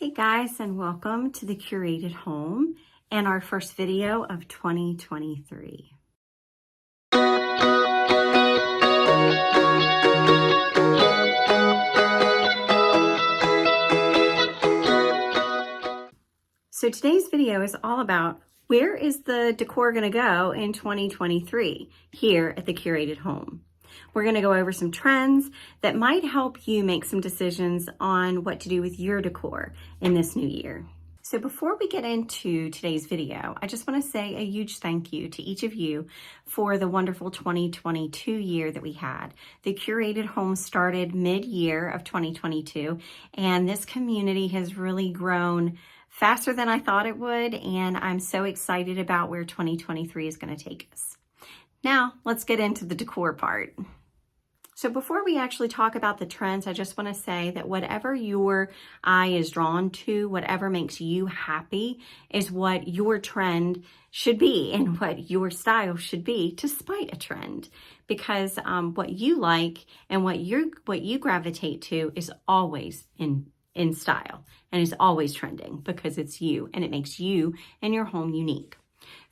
Hey guys, and welcome to the Curated Home and our first video of 2023. So today's video is all about where is the decor going to go in 2023 here at the Curated Home. We're going to go over some trends that might help you make some decisions on what to do with your decor in this new year. So before we get into today's video, I just want to say a huge thank you to each of you for the wonderful 2022 year that we had. The Curated Home started mid-year of 2022, and this community has really grown faster than I thought it would, and I'm so excited about where 2023 is going to take us. Now, let's get into the decor part. So before we actually talk about the trends, I just want to say that whatever your eye is drawn to, whatever makes you happy is what your trend should be and what your style should be despite a trend. Because what you like and what you gravitate to is always in style and is always trending because it's you and it makes you and your home unique.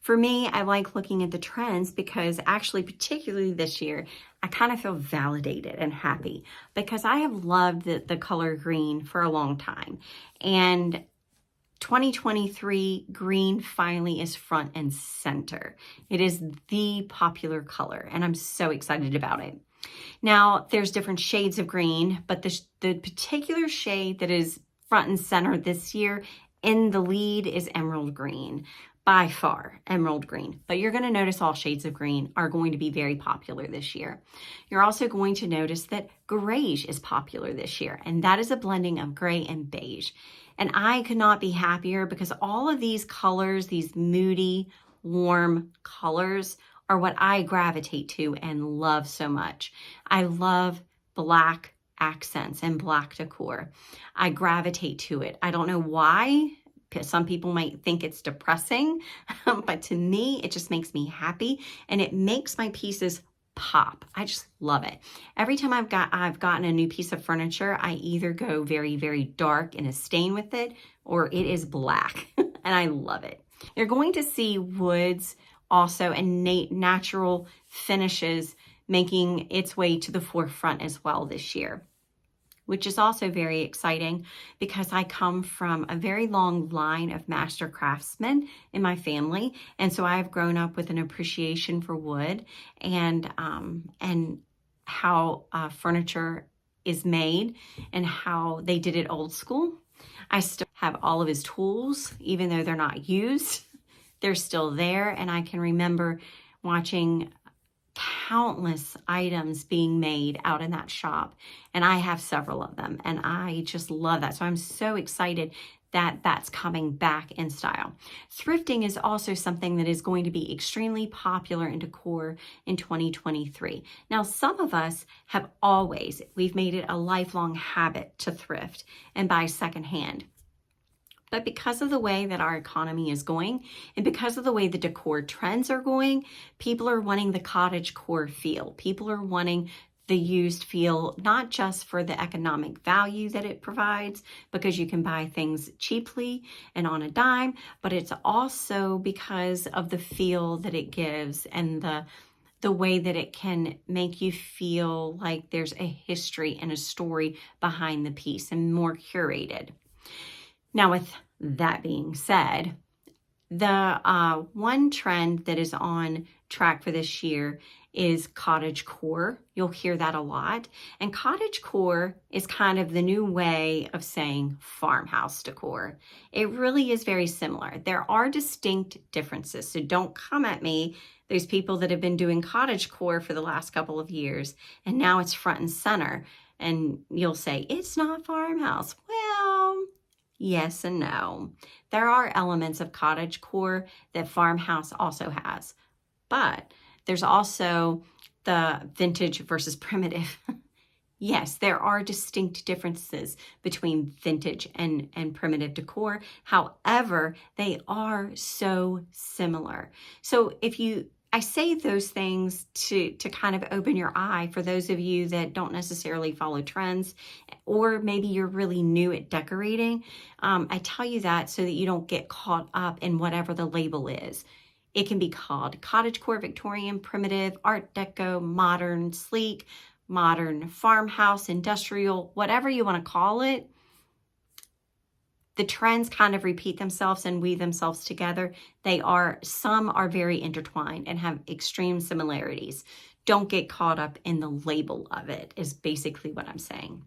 For me, I like looking at the trends because actually, particularly this year, I kind of feel validated and happy because I have loved the color green for a long time. And 2023 green finally is front and center. It is the popular color, and I'm so excited about it. Now, there's different shades of green, but the particular shade that is front and center this year in the lead is emerald green. By far, emerald green. But you're going to notice all shades of green are going to be very popular this year. You're also going to notice that grayish is popular this year, and that is a blending of gray and beige. And I could not be happier because all of these colors, these moody, warm colors, are what I gravitate to and love so much. I love black accents and black decor. I gravitate to it. I don't know why. Some people might think it's depressing, but to me, it just makes me happy and it makes my pieces pop. I just love it. Every time I've gotten a new piece of furniture, I either go very, very dark in a stain with it or it is black and I love it. You're going to see woods also and natural finishes making its way to the forefront as well this year, which is also very exciting because I come from a very long line of master craftsmen in my family. And so I've grown up with an appreciation for wood and how furniture is made and how they did it old school. I still have all of his tools, even though they're not used. They're still there. And I can remember watching countless items being made out in that shop, and I have several of them, and I just love that. So I'm so excited that that's coming back in style. Thrifting is also something that is going to be extremely popular in decor in 2023. Now, some of us we've made it a lifelong habit to thrift and buy secondhand. But because of the way that our economy is going and because of the way the decor trends are going, people are wanting the cottage core feel. People are wanting the used feel, not just for the economic value that it provides, because you can buy things cheaply and on a dime, but it's also because of the feel that it gives and the way that it can make you feel like there's a history and a story behind the piece and more curated. Now, with that being said, the one trend that is on track for this year is cottage core. You'll hear that a lot. And cottage core is kind of the new way of saying farmhouse decor. It really is very similar. There are distinct differences. So don't come at me, those people that have been doing cottage core for the last couple of years, and now it's front and center. And you'll say, it's not farmhouse. Well, yes and no. There are elements of cottage core that farmhouse also has, but there's also the vintage versus primitive. Yes, there are distinct differences between vintage and primitive decor. However, they are so similar. So if you I say those things to kind of open your eye for those of you that don't necessarily follow trends, or maybe you're really new at decorating. I tell you that so that you don't get caught up in whatever the label is. It can be called cottagecore, Victorian, primitive, art deco, modern, sleek, modern, farmhouse, industrial, whatever you want to call it. The trends kind of repeat themselves and weave themselves together. Some are very intertwined and have extreme similarities. Don't get caught up in the label of it, is basically what I'm saying.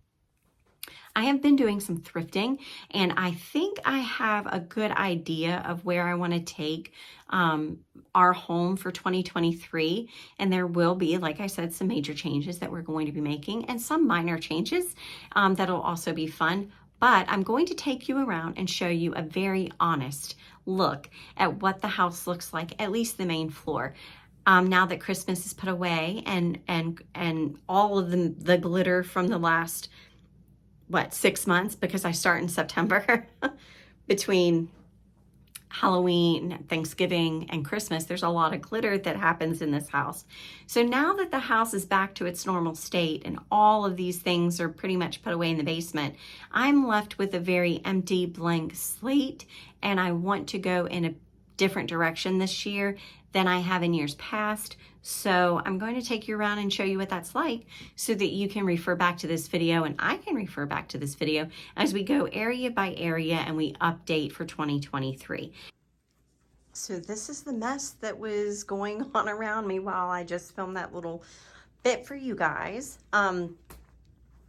I have been doing some thrifting, and I think I have a good idea of where I want to take our home for 2023. And there will be, like I said, some major changes that we're going to be making, and some minor changes that'll also be fun. But I'm going to take you around and show you a very honest look at what the house looks like, at least the main floor. Now that Christmas is put away and all of the glitter from the last, 6 months, because I start in September, between Halloween, Thanksgiving, and Christmas, there's a lot of glitter that happens in this house. So now that the house is back to its normal state and all of these things are pretty much put away in the basement, I'm left with a very empty, blank slate, and I want to go in a different direction this year than I have in years past. So I'm going to take you around and show you what that's like so that you can refer back to this video, and I can refer back to this video as we go area by area and we update for 2023. So this is the mess that was going on around me while I just filmed that little bit for you guys. I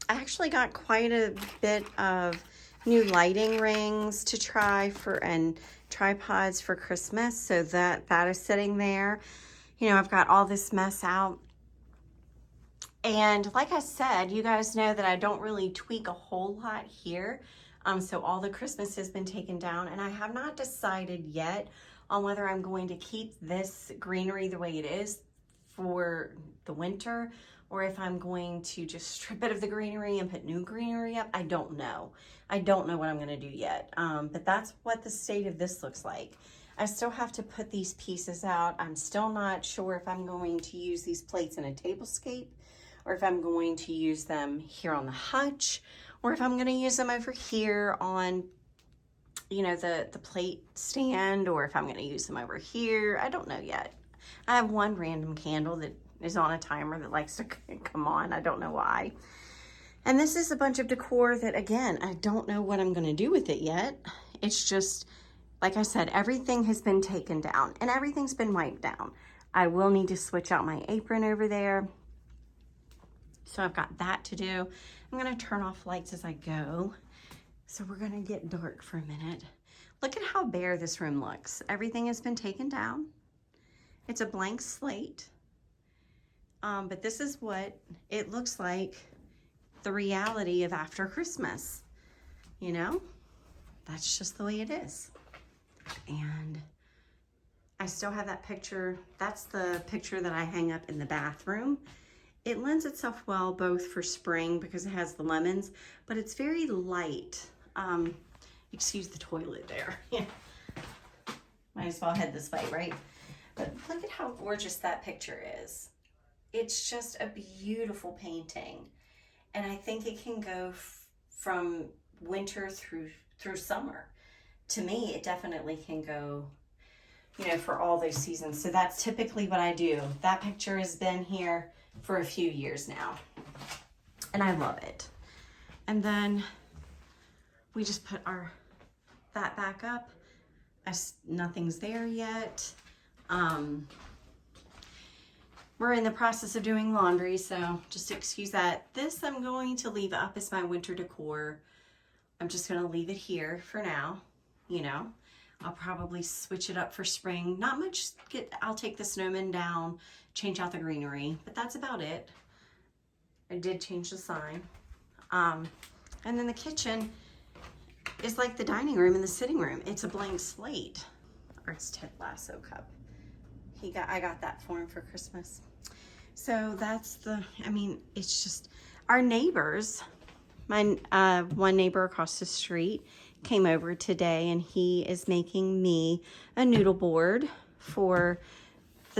actually got quite a bit of new lighting rings to try and tripods for Christmas, so that is sitting there. You know, I've got all this mess out. And like I said, you guys know that I don't really tweak a whole lot here. So all the Christmas has been taken down, and I have not decided yet on whether I'm going to keep this greenery the way it is for the winter, or if I'm going to just strip it of the greenery and put new greenery up. I don't know. I don't know what I'm gonna do yet. But that's what the state of this looks like. I still have to put these pieces out. I'm still not sure if I'm going to use these plates in a tablescape, or if I'm going to use them here on the hutch, or if I'm gonna use them over here on, you know, the plate stand, or if I'm gonna use them over here. I don't know yet. I have one random candle that is on a timer that likes to come on. I don't know why. And this is a bunch of decor that, again, I don't know what I'm gonna do with it yet. It's just, like I said, everything has been taken down and everything's been wiped down. I will need to switch out my apron over there. So I've got that to do. I'm gonna turn off lights as I go. So we're gonna get dark for a minute. Look at how bare this room looks. Everything has been taken down. It's a blank slate. But this is what it looks like, the reality of after Christmas. You know, that's just the way it is. And I still have that picture. That's the picture that I hang up in the bathroom. It lends itself well both for spring because it has the lemons, but it's very light. Excuse the toilet there. Might as well head this way, right? But look at how gorgeous that picture is. It's just a beautiful painting. And I think it can go from winter through summer. To me, it definitely can go, you know, for all those seasons. So that's typically what I do. That picture has been here for a few years now, and I love it. And then we just put that back up. Nothing's there yet. We're in the process of doing laundry, so just excuse that. This I'm going to leave up as my winter decor. I'm just gonna leave it here for now, you know. I'll probably switch it up for spring. Not much, I'll take the snowman down, change out the greenery, but that's about it. I did change the sign. And then the kitchen is like the dining room and the sitting room. It's a blank slate. Or it's Ted Lasso cup. I got that for him for Christmas. So that's it's just, our neighbors, my one neighbor across the street came over today, and he is making me a noodle board for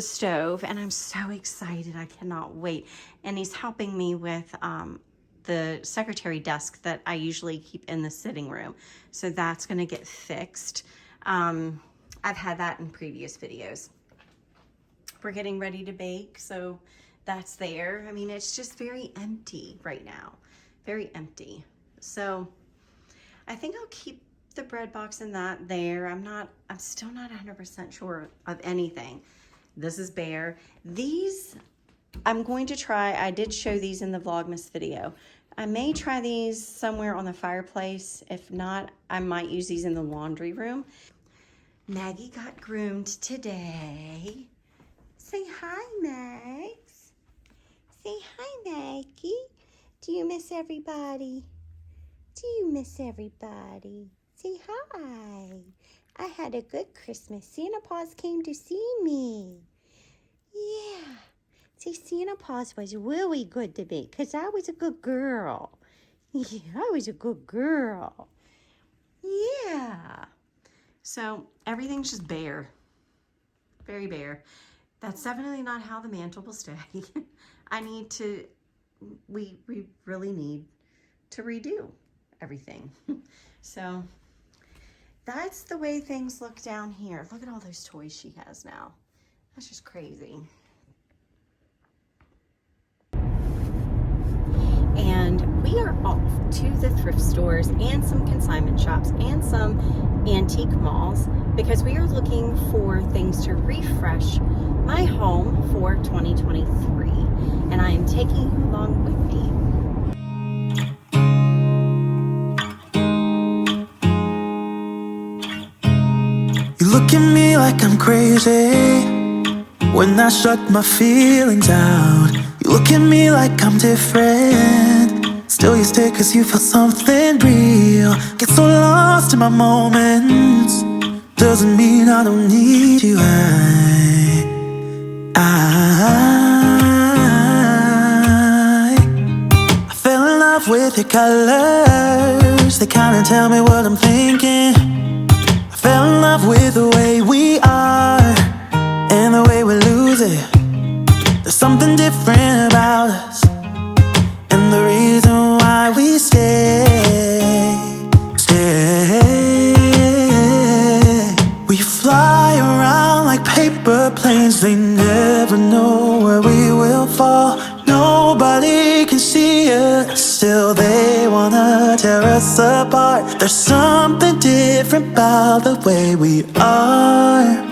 the stove, and I'm so excited. I cannot wait. And he's helping me with the secretary desk that I usually keep in the sitting room. So that's gonna get fixed. I've had that in previous videos. We're getting ready to bake, so that's there. I mean, it's just very empty right now, very empty. So I think I'll keep the bread box and that there. I'm still not 100% sure of anything. This is bare. These, I'm going to try, I did show these in the Vlogmas video. I may try these somewhere on the fireplace. If not, I might use these in the laundry room. Maggie got groomed today. Say hi, Max. Say hi, Maggie. Do you miss everybody? Do you miss everybody? Say hi. I had a good Christmas. Santa Paws came to see me. Yeah. See, Santa Paws was really good to me because I was a good girl. Yeah, I was a good girl. Yeah. So everything's just bare. Very bare. That's definitely not how the mantle will stay. We really need to redo everything. So that's the way things look down here. Look at all those toys she has now. That's just crazy. And we are off to the thrift stores and some consignment shops and some antique malls because we are looking for things to refresh my home for 2023. And I am taking you along with me. You look at me like I'm crazy when I shut my feelings out. You look at me like I'm different. Still you stay cause you feel something real. Get so lost in my moments. Doesn't mean I don't need you. I fell in love with your colors. They kinda tell me what I'm thinking. I fell in love with the way we are and the way we lose it. There's something different about us, and the reason why we stay. We fly around like paper planes. They never know where we will fall. Nobody can see us, still they wanna tear us apart. There's something different about the way we are.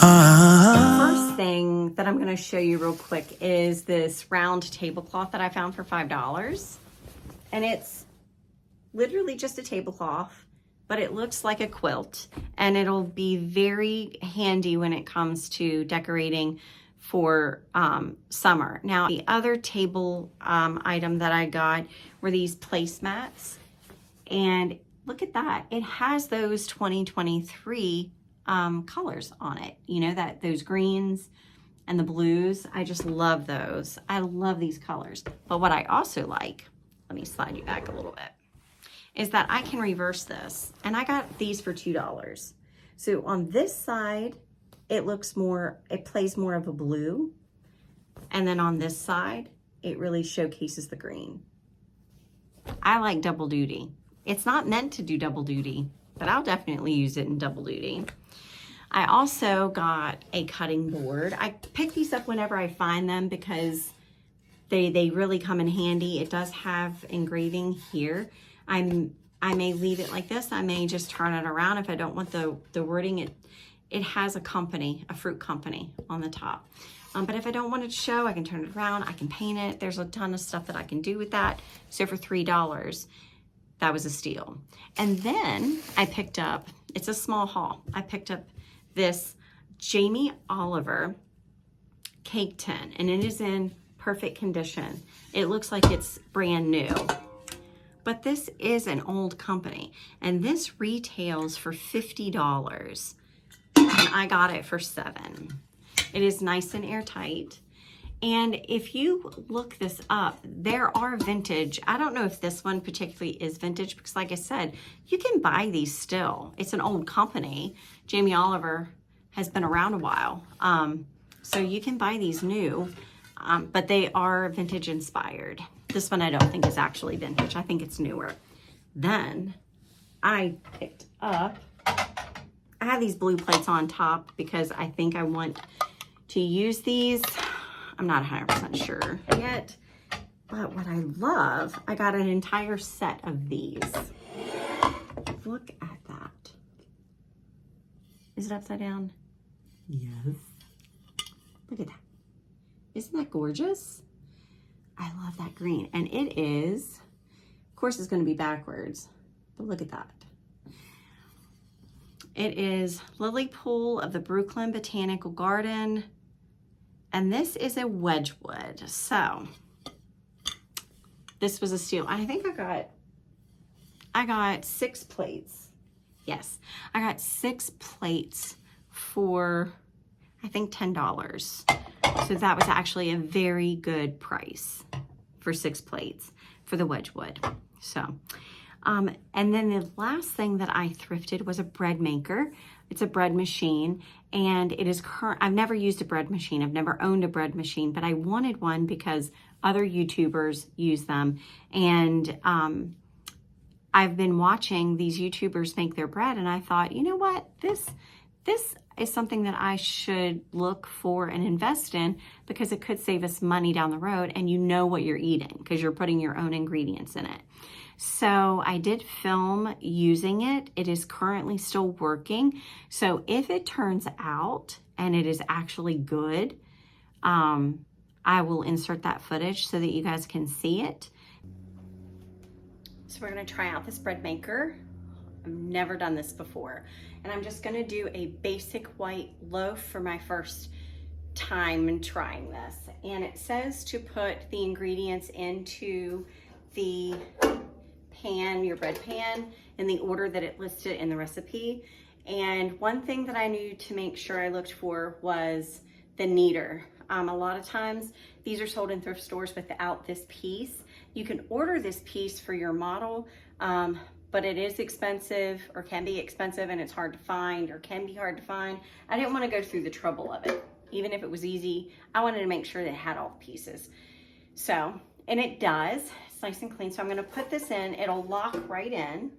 First thing that I'm going to show you real quick is this round tablecloth that I found for $5. And it's literally just a tablecloth, but it looks like a quilt. And it'll be very handy when it comes to decorating for summer. Now, the other table item that I got were these placemats. And look at that. It has those 2023 colors on it. You know, those greens and the blues. I just love those. I love these colors. But what I also like, let me slide you back a little bit, is that I can reverse this. And I got these for $2. So on this side, it plays more of a blue. And then on this side, it really showcases the green. I like double duty. It's not meant to do double duty, but I'll definitely use it in double duty. I also got a cutting board. I pick these up whenever I find them because they really come in handy. It does have engraving here. I may leave it like this. I may just turn it around if I don't want the wording. It has a fruit company on the top. But if I don't want it to show, I can turn it around. I can paint it. There's a ton of stuff that I can do with that. So for $3, that was a steal. And then I picked up, it's a small haul. I picked up this Jamie Oliver cake tin, and it is in perfect condition. It looks like it's brand new. But this is an old company, and this retails for $50. And I got it for $7. It is nice and airtight. And if you look this up, there are vintage. I don't know if this one particularly is vintage because like I said, you can buy these still. It's an old company. Jamie Oliver has been around a while. So you can buy these new, but they are vintage inspired. This one I don't think is actually vintage. I think it's newer. Then I picked up, I have these blue plates on top because I think I want to use these. I'm not 100% sure yet, but what I love, I got an entire set of these. Look at that. Is it upside down? Yes. Look at that. Isn't that gorgeous? I love that green. And it is, of course it's going to be backwards, but look at that. It is Lily Pool of the Brooklyn Botanical Garden. And this is a Wedgwood. So this was a steal. I think I got 6 plates. Yes, I got 6 plates for, I think, $10. So that was actually a very good price for 6 plates for the Wedgwood. So, and then the last thing that I thrifted was a bread maker. It's a bread machine, and it is I've never used a bread machine. I've never owned a bread machine, but I wanted one because other YouTubers use them. And I've been watching these YouTubers make their bread, and I thought, you know what? This is something that I should look for and invest in because it could save us money down the road, and you know what you're eating because you're putting your own ingredients in it. So I did film using it. It is currently still working. So if it turns out and it is actually good, I will insert that footage so that you guys can see it. So we're gonna try out this bread maker. I've never done this before. And I'm just gonna do a basic white loaf for my first time in trying this. And it says to put the ingredients into the pan, your bread pan, in the order that it listed in the recipe. And one thing that I knew to make sure I looked for was the kneader. A lot of times these are sold in thrift stores without this piece. You can order this piece for your model, but it is expensive or can be expensive, and it's hard to find or can be hard to find. I didn't want to go through the trouble of it. Even if it was easy, I wanted to make sure that it had all the pieces. So, and it does. It's nice and clean. So I'm going to put this in. It'll lock right in.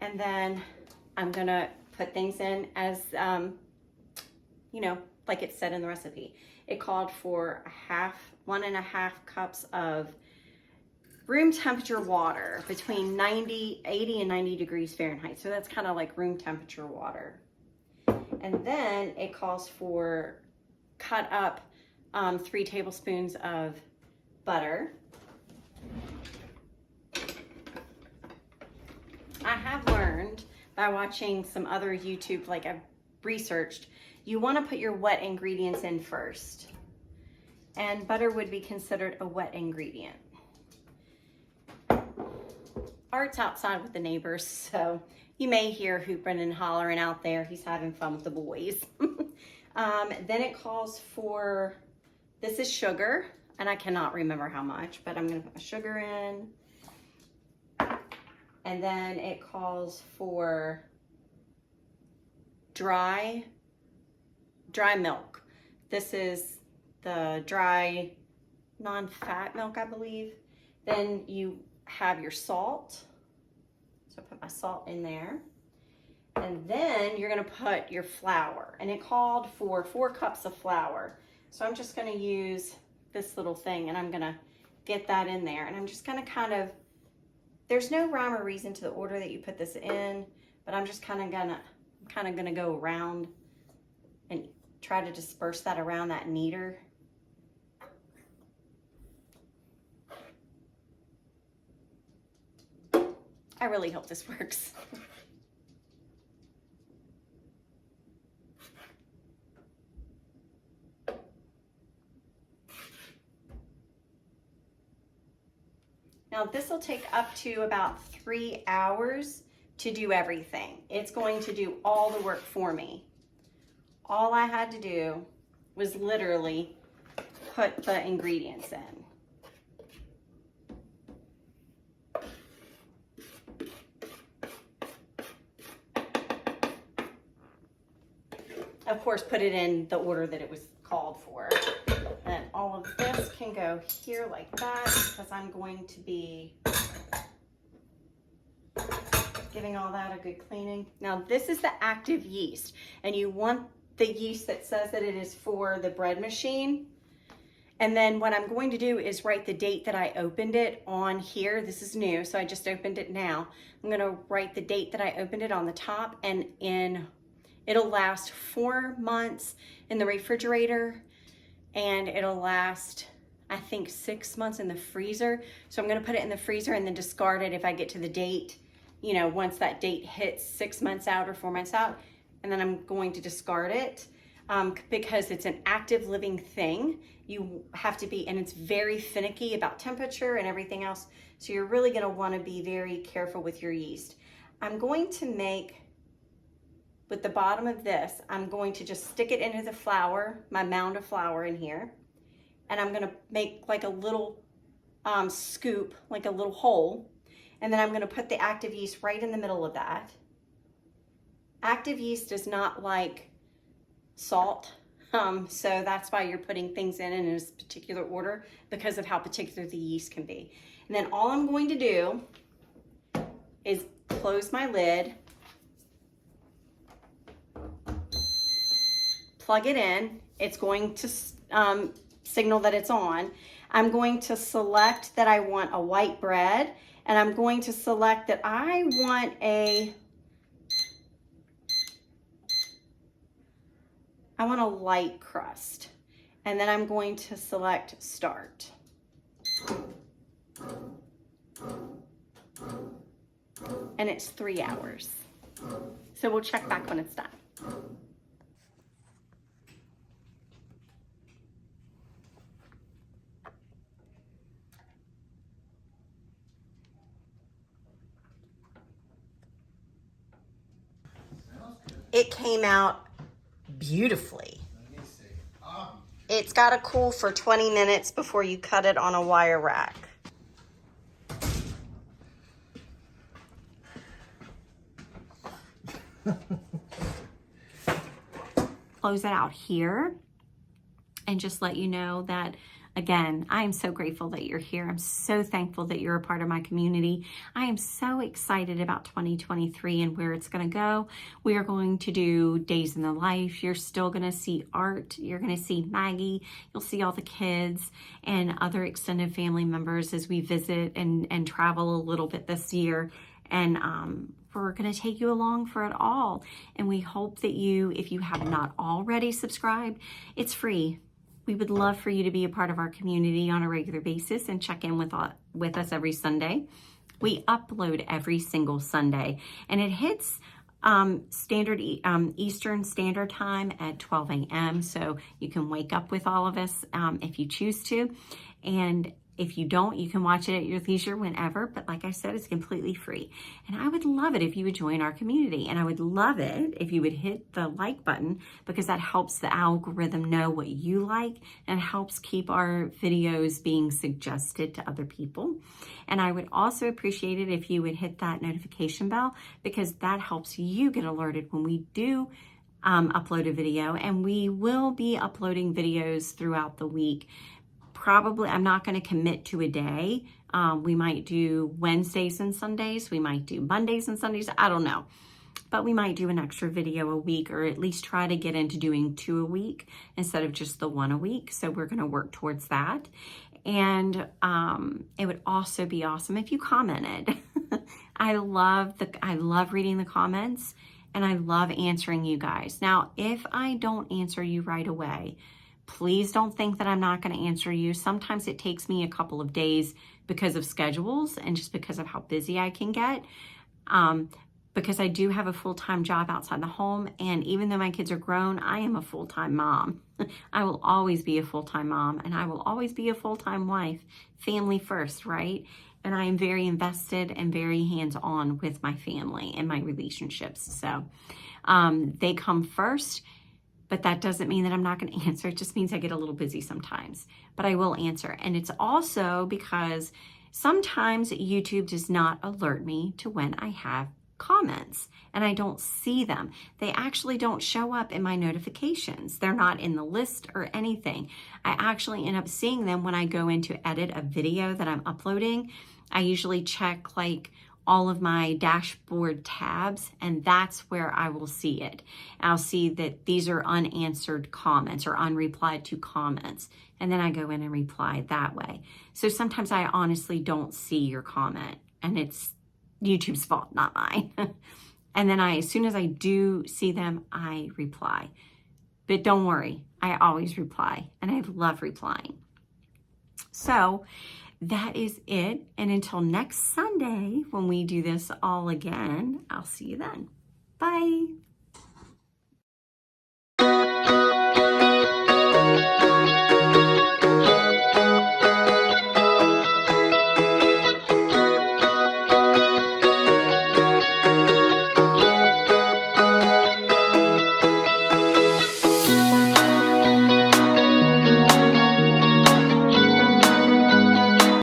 And then I'm going to put things in as, you know, like it said in the recipe. It called for 1.5 cups of room temperature water between 80 and 90 degrees Fahrenheit. So that's kind of like room temperature water. And then it calls for cut up 3 tablespoons of butter. I have learned by watching some other YouTube, like I've researched, you want to put your wet ingredients in first. And butter would be considered a wet ingredient. Art's outside with the neighbors, so you may hear hooping and hollering out there. He's having fun with the boys. Then it calls for, this is sugar, and I cannot remember how much, but I'm going to put my sugar in. And then it calls for dry milk. This is the dry non-fat milk, I believe. Then you have your salt. So I put my salt in there. And then you're gonna put your flour. And it called for 4 cups of flour. So I'm just gonna use this little thing and I'm gonna get that in there. And I'm just gonna kind of, there's no rhyme or reason to the order that you put this in, but I'm just kind of gonna go around and try to disperse that around that kneader. I really hope this works. Now this will take up to about 3 hours to do everything. It's going to do all the work for me. all I had to do was literally put the ingredients in. Of course, put it in the order that it was called for. And all of this can go here like that because I'm going to be giving all that a good cleaning. Now this is the active yeast, and you want the yeast that says that it is for the bread machine. And then what I'm going to do is write the date that I opened it on here. This is new, so I just opened it now. I'm gonna write the date that I opened it on the top, and it'll last 4 months in the refrigerator, and it'll last, I think, 6 months in the freezer. So I'm gonna put it in the freezer and then discard it if I get to the date, you know, once that date hits 6 months out or 4 months out, and then I'm going to discard it because it's an active living thing. You have to be, and it's very finicky about temperature and everything else. So you're really gonna wanna be very careful with your yeast. I'm going to make, with the bottom of this, I'm going to just stick it into the flour, my mound of flour in here. And I'm gonna make like a little scoop, like a little hole. And then I'm gonna put the active yeast right in the middle of that. Active yeast does not like salt. So that's why you're putting things in this particular order, because of how particular the yeast can be. And then all I'm going to do is close my lid, plug it in. It's going to signal that it's on. I'm going to select that I want a white bread, and I'm going to select that I want a light crust. And then I'm going to select start. And it's 3 hours. So we'll check back when it's done. It came out beautifully. It's got to cool for 20 minutes before you cut it on a wire rack. Close it out here and just let you know that, again, I am so grateful that you're here. I'm so thankful that you're a part of my community. I am so excited about 2023 and where it's going to go. We are going to do days in the life. You're still going to see art. You're going to see Maggie. You'll see all the kids and other extended family members as we visit and travel a little bit this year. And we're going to take you along for it all. And we hope that you, if you have not already subscribed, it's free. We would love for you to be a part of our community on a regular basis and check in with us every Sunday. We upload every single Sunday, and it hits standard Eastern Standard Time at 12 a.m. So you can wake up with all of us if you choose to. And if you don't, you can watch it at your leisure whenever. But like I said, it's completely free. And I would love it if you would join our community. And I would love it if you would hit the like button, because that helps the algorithm know what you like and helps keep our videos being suggested to other people. And I would also appreciate it if you would hit that notification bell, because that helps you get alerted when we do upload a video. And we will be uploading videos throughout the week. Probably, I'm not going to commit to a day. We might do Wednesdays and Sundays. We might do Mondays and Sundays. I don't know. But we might do an extra video a week, or at least try to get into doing 2 a week instead of just the 1 a week. So we're going to work towards that. And it would also be awesome if you commented. I love reading the comments, and I love answering you guys. Now, if I don't answer you right away, please don't think that I'm not going to answer you. Sometimes it takes me a couple of days because of schedules and just because of how busy I can get. Because I do have a full-time job outside the home. And even though my kids are grown, I am a full-time mom. I will always be a full-time mom, and I will always be a full-time wife. Family first, right? And I am very invested and very hands-on with my family and my relationships. So they come first. But that doesn't mean that I'm not going to answer. It just means I get a little busy sometimes, but I will answer. And it's also because sometimes YouTube does not alert me to when I have comments and I don't see them. They actually don't show up in my notifications. They're not in the list or anything. I actually end up seeing them when I go in to edit a video that I'm uploading. I usually check like all of my dashboard tabs, and that's where I will see it. I'll see that these are unanswered comments or unreplied to comments, and then I go in and reply that way. So sometimes I honestly don't see your comment, and it's YouTube's fault, not mine. And then as soon as I do see them, I reply. But don't worry, I always reply, and I love replying. So that is it. And until next Sunday, when we do this all again, I'll see you then. Bye.